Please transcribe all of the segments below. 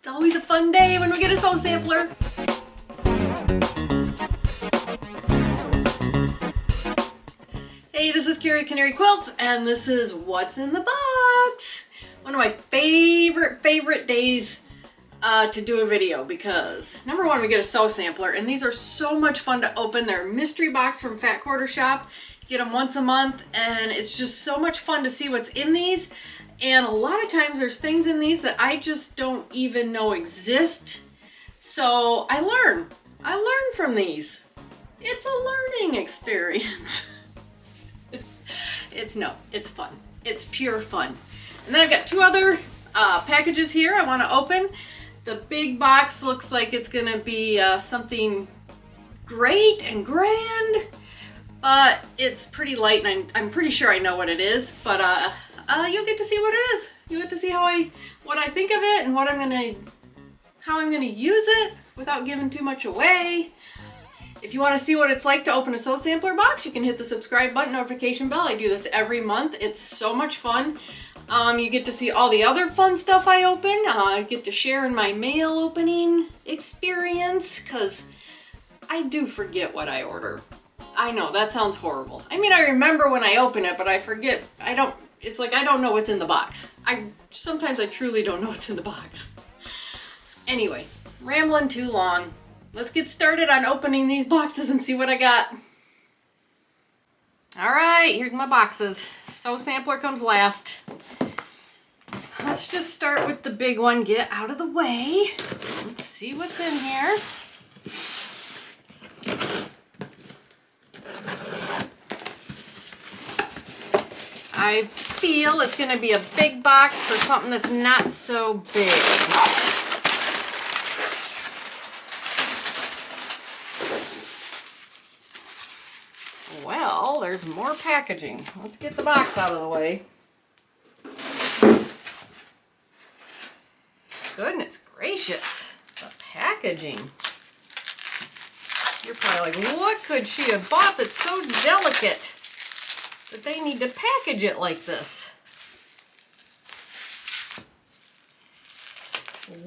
It's always a fun day when we get a sew sampler. Hey, this is Canary Quilts, and this is What's in the Box. One of my favorite days to do a video because number one, we get a sew sampler, and these are so much fun to open. They're a mystery box from Fat Quarter Shop. You get them once a month, and it's just so much fun to see what's in these. And a lot of times there's things in these that I just don't even know exist. So I learn from these. It's a learning experience. It's fun. It's pure fun. And then I've got two other packages here I want to open. The big box looks like it's gonna be something great and grand, but it's pretty light, and I'm pretty sure I know what it is. But you'll get to see what it is. You'll get to see what I think of it and how I'm gonna use it without giving too much away. If you want to see what it's like to open a sew sampler box, you can hit the subscribe button, notification bell. I do this every month. It's so much fun. You get to see all the other fun stuff I open. I get to share in my mail opening experience because I do forget what I order. I know, that sounds horrible. I mean, I remember when I open it, but I forget. It's like I don't know what's in the box. Sometimes I truly don't know what's in the box. Anyway, rambling too long. Let's get started on opening these boxes and see what I got. All right, here's my boxes. Sew sampler comes last. Let's just start with the big one, get it out of the way. Let's see what's in here. I feel it's gonna be a big box for something that's not so big. Well, there's more packaging. Let's get the box out of the way. Goodness gracious, the packaging. You're probably like, what could she have bought that's so delicate that they need to package it like this?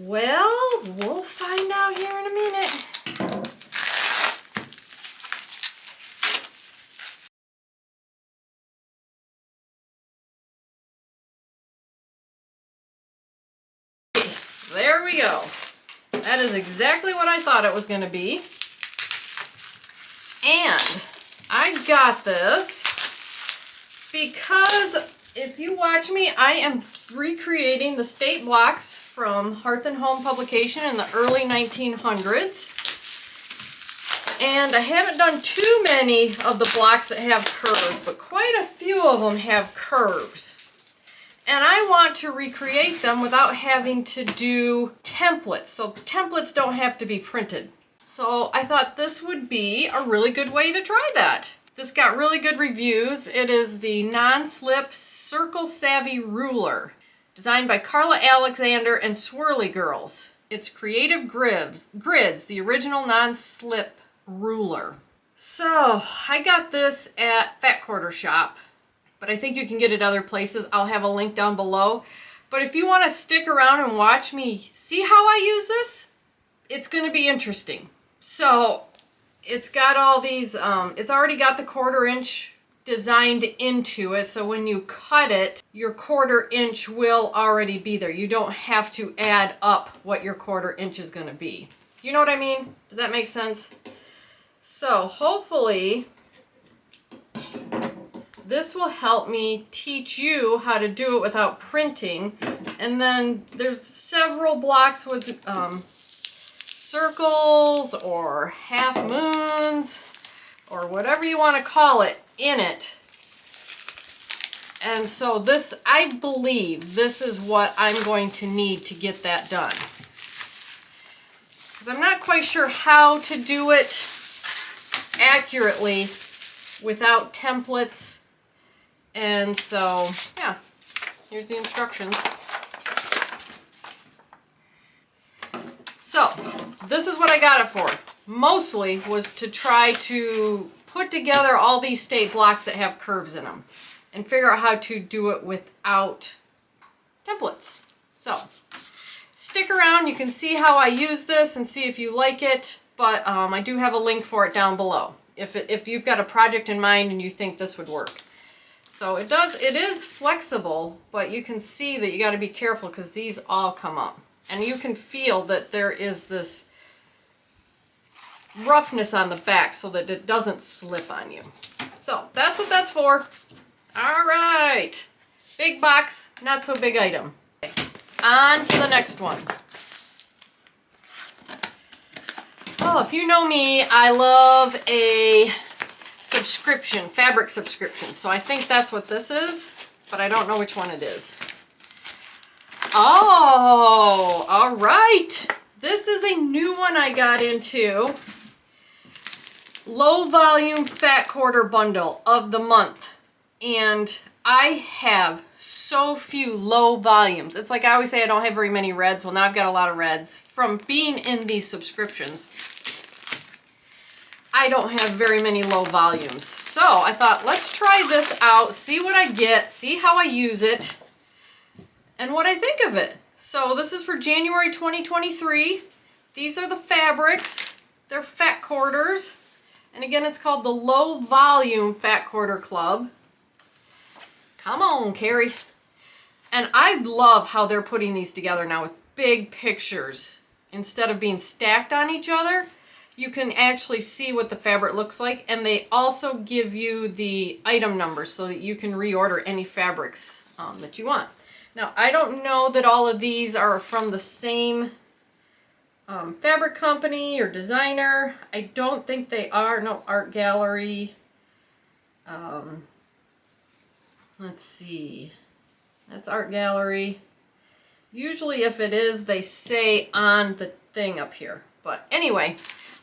Well, we'll find out here in a minute. There we go. That is exactly what I thought it was going to be. And I got this because if you watch me, I am recreating the state blocks from Hearth and Home publication in the early 1900s. And I haven't done too many of the blocks that have curves, but quite a few of them have curves. And I want to recreate them without having to do templates. So templates don't have to be printed. So I thought this would be a really good way to try that. This got really good reviews. It is the non-slip Circle Savvy Ruler, designed by Carla Alexander and Swirly Girls. It's Creative Grids, the original non-slip ruler. So I got this at Fat Quarter Shop, but I think you can get it other places. I'll have a link down below. But if you want to stick around and watch me see how I use this, it's going to be interesting. So it's got all these, it's already got the 1/4 inch designed into it. So when you cut it, your 1/4 inch will already be there. You don't have to add up what your 1/4 inch is going to be. Do you know what I mean? Does that make sense? So hopefully this will help me teach you how to do it without printing. And then there's several blocks with circles or half moons or whatever you want to call it in it. And so this, I believe this is what I'm going to need to get that done. Because I'm not quite sure how to do it accurately without templates. And so, yeah, here's the instructions. So, this is what I got it for. Mostly was to try to put together all these state blocks that have curves in them and figure out how to do it without templates. So, stick around. You can see how I use this and see if you like it, but I do have a link for it down below if you've got a project in mind and you think this would work. So it is flexible, but you can see that you got to be careful because these all come up. And you can feel that there is this roughness on the back so that it doesn't slip on you. So that's what that's for. All right. Big box, not so big item. On to the next one. Oh, if you know me, I love a subscription, fabric subscription. So I think that's what this is, but I don't know which one it is. Oh, all right. This is a new one I got into. Low volume fat quarter bundle of the month. And I have so few low volumes. It's like I always say I don't have very many reds. Well, now I've got a lot of reds from being in these subscriptions. I don't have very many low volumes. So I thought, let's try this out, see what I get, see how I use it, and what I think of it. So this is for January 2023. These are the fabrics. They're fat quarters. And again, it's called the Low Volume Fat Quarter Club. Come on, Carrie. And I love how they're putting these together now with big pictures. Instead of being stacked on each other, you can actually see what the fabric looks like. And they also give you the item numbers so that you can reorder any fabrics that you want. Now, I don't know that all of these are from the same fabric company or designer. I don't think they are. No, art gallery. Let's see. That's art gallery. Usually if it is, they say on the thing up here. But anyway,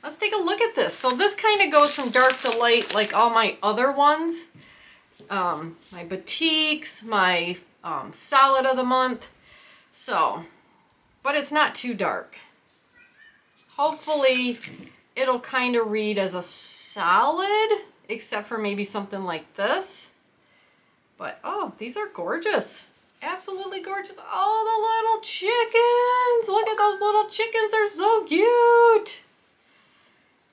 let's take a look at this. So this kind of goes from dark to light like all my other ones. My batiks, my solid of the month. So, but it's not too dark. Hopefully it'll kind of read as a solid, except for maybe something like this. But, oh, these are gorgeous. Absolutely gorgeous. Oh, the little chickens. Look at those little chickens. They're so cute.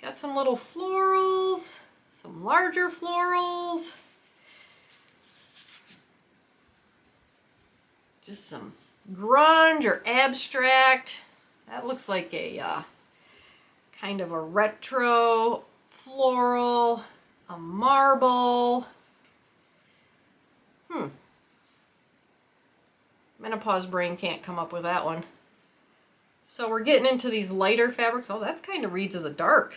Got some little florals, some larger florals. Just some grunge or abstract. That looks like a kind of a retro floral, a marble. Menopause brain can't come up with that one. So we're getting into these lighter fabrics. Oh, that kind of reads as a dark.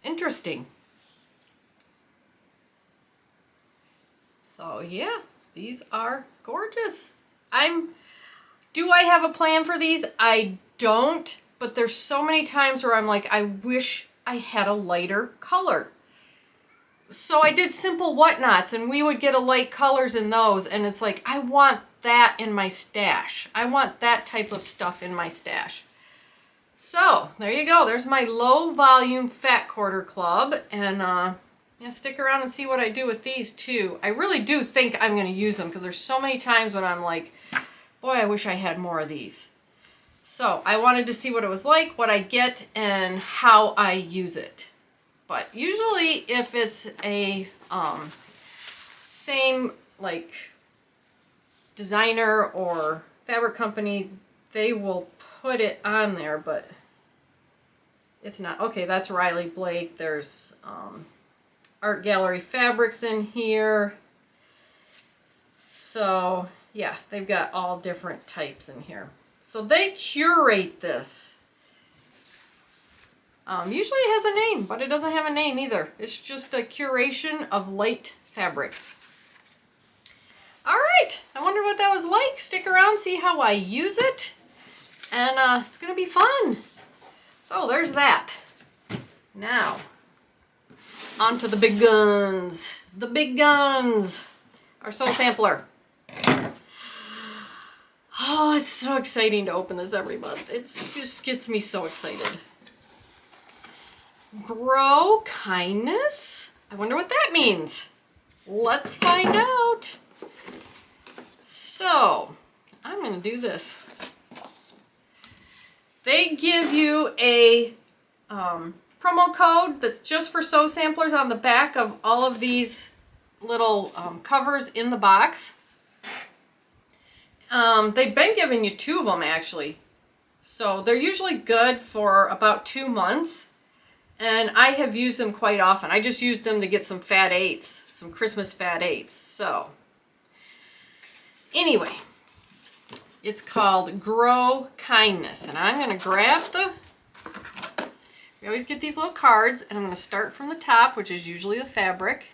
Interesting. So yeah, these are gorgeous. Do I have a plan for these? I don't, but there's so many times where I'm like, I wish I had a lighter color. So I did simple whatnots and we would get a light colors in those, and it's like, I want that in my stash. I want that type of stuff in my stash. So there you go. There's my low volume fat quarter club, and yeah, stick around and see what I do with these too. I really do think I'm going to use them because there's so many times when I'm like, boy, I wish I had more of these. So I wanted to see what it was like, what I get, and how I use it. But usually if it's a same like designer or fabric company, they will put it on there, but it's not. Okay, that's Riley Blake. There's Art Gallery Fabrics in here. So yeah, they've got all different types in here. So they curate this. Usually it has a name, but it doesn't have a name either. It's just a curation of light fabrics. All right, I wonder what that was like. Stick around, see how I use it, and it's gonna be fun. So there's that. Now, on to the big guns. The big guns. Our soul sampler. Oh, it's so exciting to open this every month. It just gets me so excited. Grow kindness. I wonder what that means. Let's find out. So, I'm going to do this. They give you a promo code that's just for sew samplers on the back of all of these little covers in the box. They've been giving you 2 of them actually. So they're usually good for about 2 months. And I have used them quite often. I just used them to get some Fat 8s, some Christmas Fat 8s. So anyway, it's called Grow Kindness. And I'm going to grab we always get these little cards, and I'm going to start from the top, which is usually the fabric.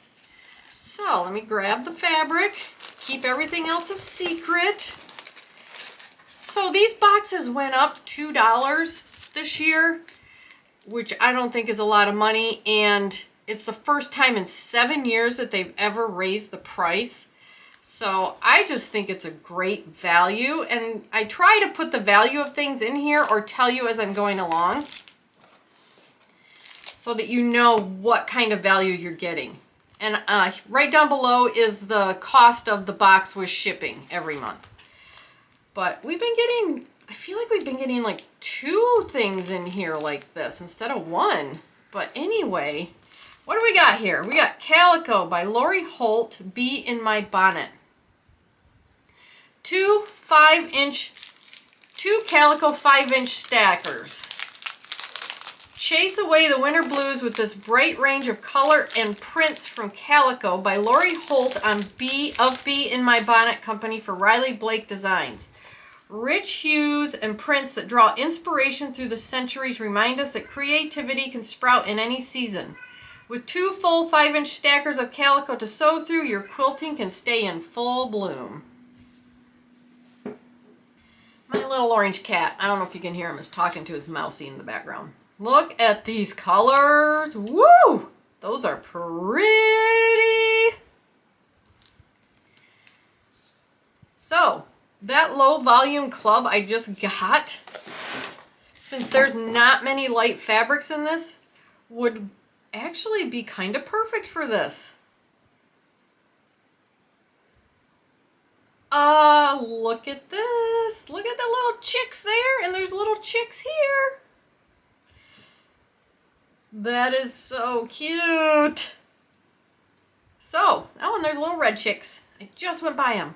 So let me grab the fabric, keep everything else a secret. So these boxes went up $2 this year, which I don't think is a lot of money, and it's the first time in 7 years that they've ever raised the price. So I just think it's a great value, and I try to put the value of things in here or tell you as I'm going along so that you know what kind of value you're getting. And right down below is the cost of the box with shipping every month. But we've been getting, I feel like we've been getting like 2 things in here like this instead of 1. But anyway, what do we got here? We got Calico by Lori Holt, Bee in My Bonnet. 2 Calico 5-inch stackers. Chase away the winter blues with this bright range of color and prints from Calico by Lori Holt on Bee in My Bonnet Company for Riley Blake Designs. Rich hues and prints that draw inspiration through the centuries remind us that creativity can sprout in any season. With 2 full 5-inch stackers of calico to sew through, your quilting can stay in full bloom. My little orange cat, I don't know if you can hear him, is talking to his mousey in the background. Look at these colors. Woo! Those are pretty. So, that low volume club I just got, since there's not many light fabrics in this, would actually be kind of perfect for this. Look at this. Look at the little chicks there, and there's little chicks here. That is so cute. So, oh, and there's little red chicks. I just went by them.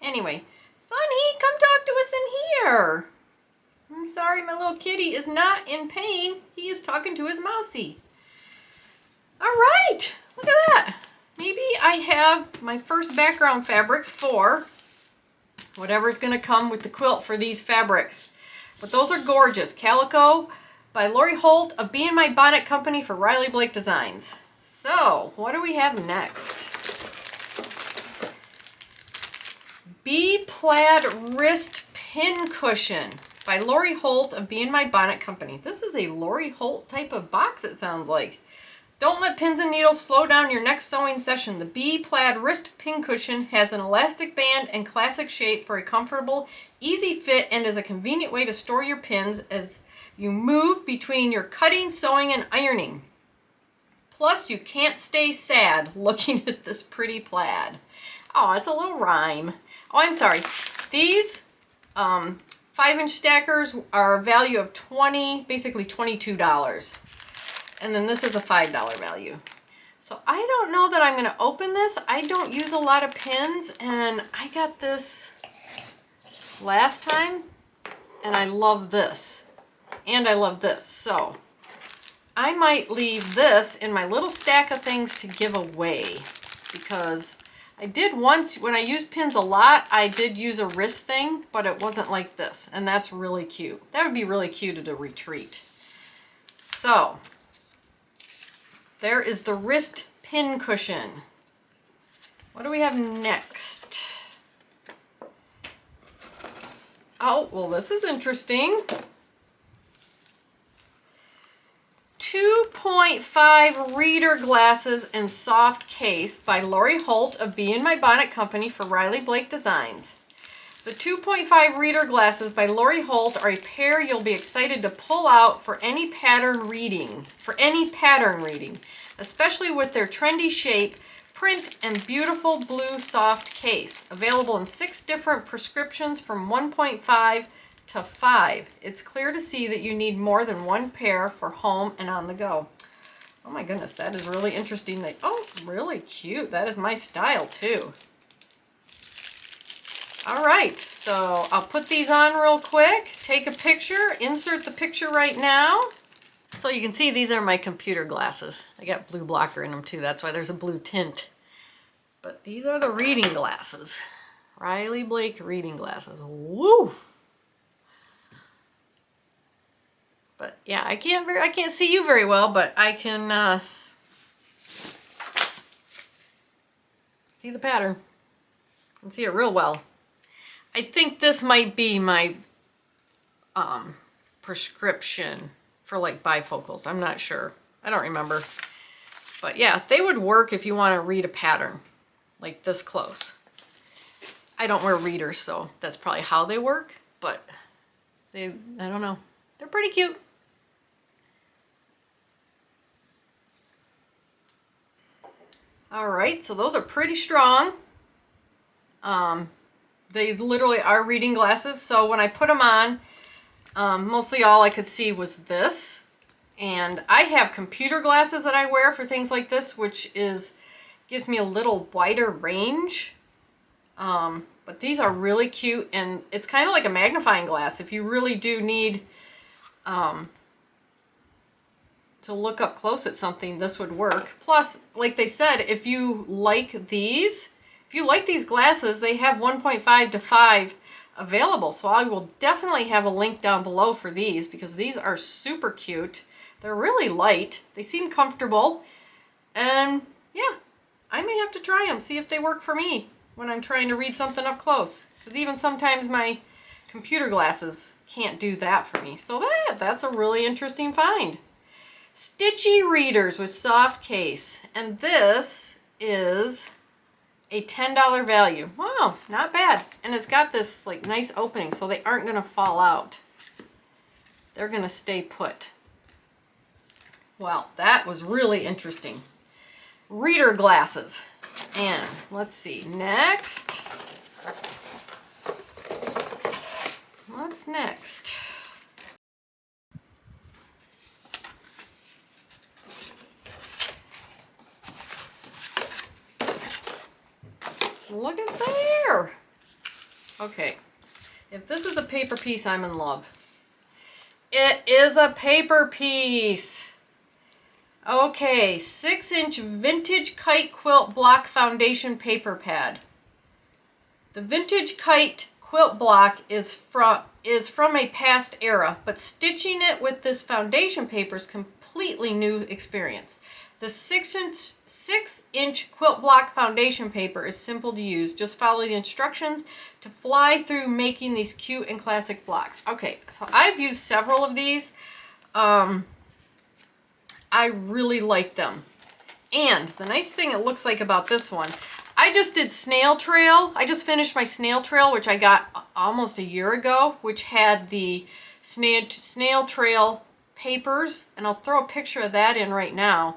Anyway, Sonny, come talk to us in here. I'm sorry, my little kitty is not in pain. He is talking to his mousey. All right, look at that. Maybe I have my first background fabrics for whatever's going to come with the quilt for these fabrics. But those are gorgeous. Calico by Lori Holt of Bee in My Bonnet Company for Riley Blake Designs. So, what do we have next? Bee Plaid Wrist Pin Cushion by Lori Holt of Bee in My Bonnet Company. This is a Lori Holt type of box, it sounds like. Don't let pins and needles slow down your next sewing session. The Bee Plaid Wrist Pin Cushion has an elastic band and classic shape for a comfortable, easy fit and is a convenient way to store your pins as you move between your cutting, sewing, and ironing. Plus, you can't stay sad looking at this pretty plaid. Oh, it's a little rhyme. Oh, I'm sorry. These 5-inch stackers are a value of basically $22. And then this is a $5 value. So I don't know that I'm going to open this. I don't use a lot of pins, and I got this last time, and I love this. And I love this. So I might leave this in my little stack of things to give away, because I did once, when I used pins a lot, I did use a wrist thing, but it wasn't like this, and that's really cute. That would be really cute at a retreat. So there is the wrist pin cushion. What do we have next? Oh, well, this is interesting. 2.5 reader glasses in soft case by Lori Holt of Bee in My Bonnet Company for Riley Blake Designs. The 2.5 reader glasses by Lori Holt are a pair you'll be excited to pull out for any pattern reading, especially with their trendy shape, print, and beautiful blue soft case. Available in 6 different prescriptions from 1.5 to 5. It's clear to see that you need more than one pair for home and on the go. Oh my goodness, that is really interesting. Oh, really cute. That is my style too. All right, so I'll put these on real quick, take a picture, insert the picture right now. So you can see these are my computer glasses. I got blue blocker in them too. That's why there's a blue tint. But these are the reading glasses. Riley Blake reading glasses. Woo! But yeah, I can't see you very well, but I can see the pattern. I can see it real well. I think this might be my prescription for like bifocals. I'm not sure. I don't remember. But yeah, they would work if you want to read a pattern like this close. I don't wear readers, so that's probably how they work, but I don't know. They're pretty cute. All right, so those are pretty strong. They literally are reading glasses, so when I put them on, mostly all I could see was this. And I have computer glasses that I wear for things like this, which gives me a little wider range. But these are really cute, and it's kind of like a magnifying glass. If you really do need to look up close at something, this would work. Plus, like they said, if you like these glasses, they have 1.5 to 5 available. So I will definitely have a link down below for these because these are super cute. They're really light. They seem comfortable. And yeah, I may have to try them, see if they work for me when I'm trying to read something up close. Because even sometimes my computer glasses can't do that for me. So that's a really interesting find. Stitchy readers with soft case. And this is a $10 value. Wow, not bad. And it's got this like nice opening so they aren't going to fall out. They're going to stay put. Well, that was really interesting. Reader glasses. And let's see, next. What's next? Look at there. Okay, if this is a paper piece, I'm in love. It is a paper piece. Okay, 6-inch vintage kite quilt block foundation paper pad. The vintage kite quilt block is from a past era, but stitching it with this foundation paper is completely new experience. The 6-inch quilt block foundation paper is simple to use. Just follow the instructions to fly through making these cute and classic blocks. Okay, so I've used several of these. I really like them. And the nice thing it looks like about this one, I just did snail trail. I just finished my snail trail, which I got almost a year ago, which had the snail trail papers. And I'll throw a picture of that in right now.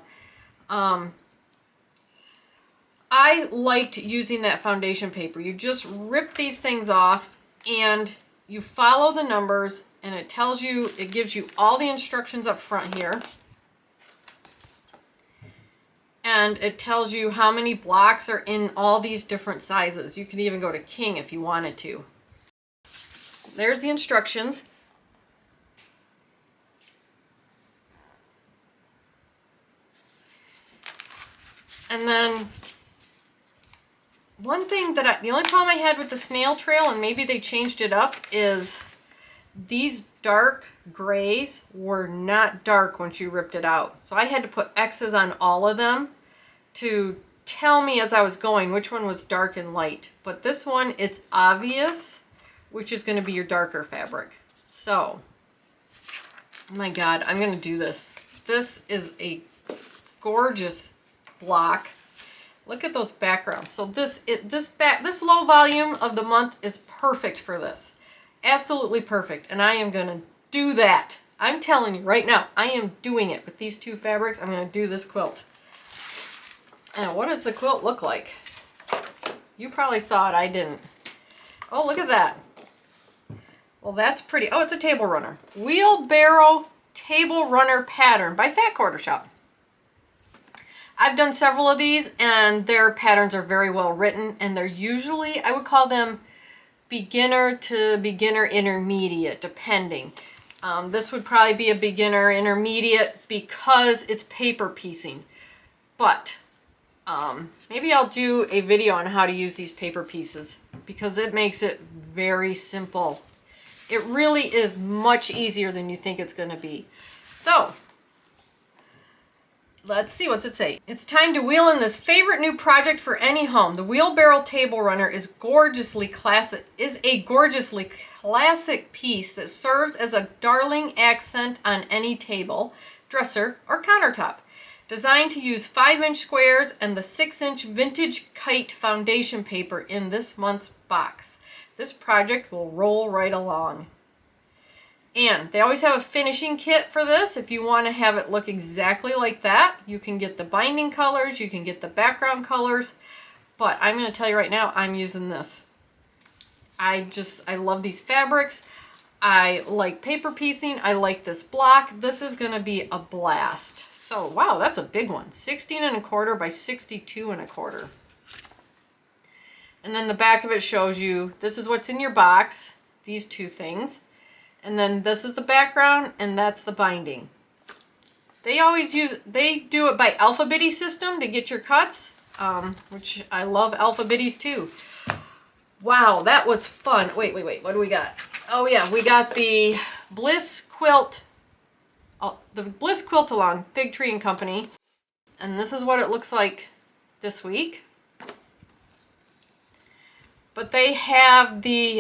I liked using that foundation paper. You just rip these things off and you follow the numbers, and it tells you, it gives you all the instructions up front here. And it tells you how many blocks are in all these different sizes. You could even go to king if you wanted to. There's the instructions. And then one thing that the only problem I had with the snail trail, and maybe they changed it up, is these dark grays were not dark once you ripped it out. So I had to put X's on all of them to tell me as I was going which one was dark and light. But this one, it's obvious which is going to be your darker fabric. So, oh my God, I'm going to do this. This is a gorgeous block. Look at those backgrounds. So this low volume of the month is perfect for this. Absolutely perfect. And I am going to do that. I'm telling you right now, I am doing it with these two fabrics. I'm going to do this quilt. And what does the quilt look like? You probably saw it. I didn't. Oh, look at that. Well, that's pretty. Oh, it's a table runner. Wheelbarrow table runner pattern by Fat Quarter Shop. I've done several of these and their patterns are very well written, and they're usually, I would call them beginner to beginner intermediate, depending. This would probably be a beginner intermediate because it's paper piecing. But maybe I'll do a video on how to use these paper pieces because it makes it very simple. It really is much easier than you think it's going to be. So, let's see, what's it say? It's time to wheel in this favorite new project for any home. The wheelbarrow table runner is a gorgeously classic piece that serves as a darling accent on any table, dresser, or countertop. Designed to use 5-inch squares and the 6-inch vintage kite foundation paper in this month's box. This project will roll right along. And they always have a finishing kit for this. If you want to have it look exactly like that, you can get the binding colors, you can get the background colors. But I'm going to tell you right now, I'm using this. I love these fabrics. I like paper piecing. I like this block. This is going to be a blast. So, wow, that's a big one. 16 1/4 by 62 1/4. And then the back of it shows you, this is what's in your box, these two things. And then this is the background, and that's the binding. They do it by alphabety system to get your cuts, which I love alphabeties too. Wow, that was fun. Wait, what do we got? Oh yeah, we got the Bliss Quilt, the Bliss Quilt-Along, Fig Tree and Company. And this is what it looks like this week. But they have the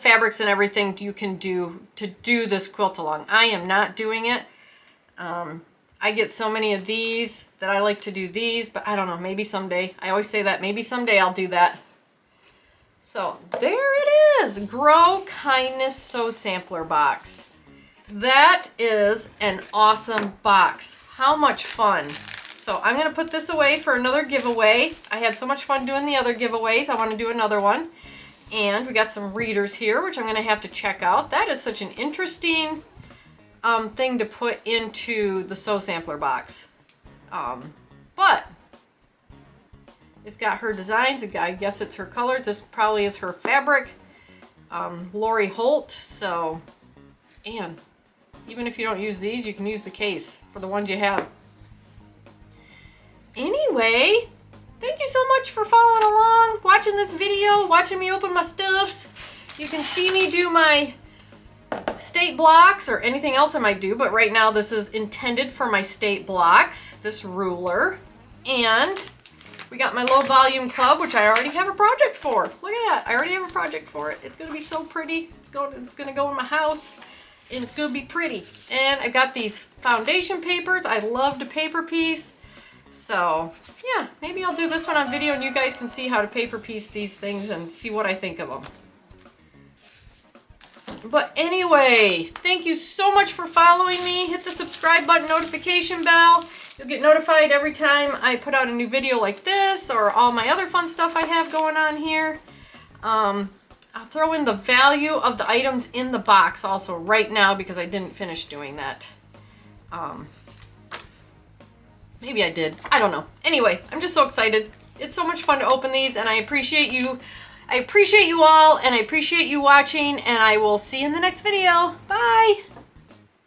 fabrics and everything you can do to do this quilt-along. I am not doing it. I get so many of these that I like to do these, but I don't know, maybe someday. I always say that, maybe someday I'll do that. So there it is, Grow Kindness Sew Sampler box. That is an awesome box. How much fun. So I'm going to put this away for another giveaway. I had so much fun doing the other giveaways. I want to do another one. And we got some readers here, which I'm going to have to check out. That is such an interesting thing to put into the Sew Sampler box. But it's got her designs. I guess it's her colors. This probably is her fabric. Lori Holt. So, and even if you don't use these, you can use the case for the ones you have. Anyway, thank you so much for following along, watching this video, watching me open my stuffs. You can see me do my state blocks or anything else I might do, but right now this is intended for my state blocks, this ruler. And we got my low volume club, which I already have a project for. Look at that, I already have a project for it. It's gonna be so pretty. It's gonna go in my house and it's gonna be pretty. And I got these foundation papers. I love to paper piece. So, yeah, maybe I'll do this one on video and you guys can see how to paper piece these things and see what I think of them. But anyway, thank you so much for following me. Hit the subscribe button, notification bell. You'll get notified every time I put out a new video like this or all my other fun stuff I have going on here. I'll throw in the value of the items in the box also right now because I didn't finish doing that. Maybe I did. I don't know. Anyway, I'm just so excited. It's so much fun to open these, and I appreciate you. I appreciate you all, and I appreciate you watching, and I will see you in the next video. Bye!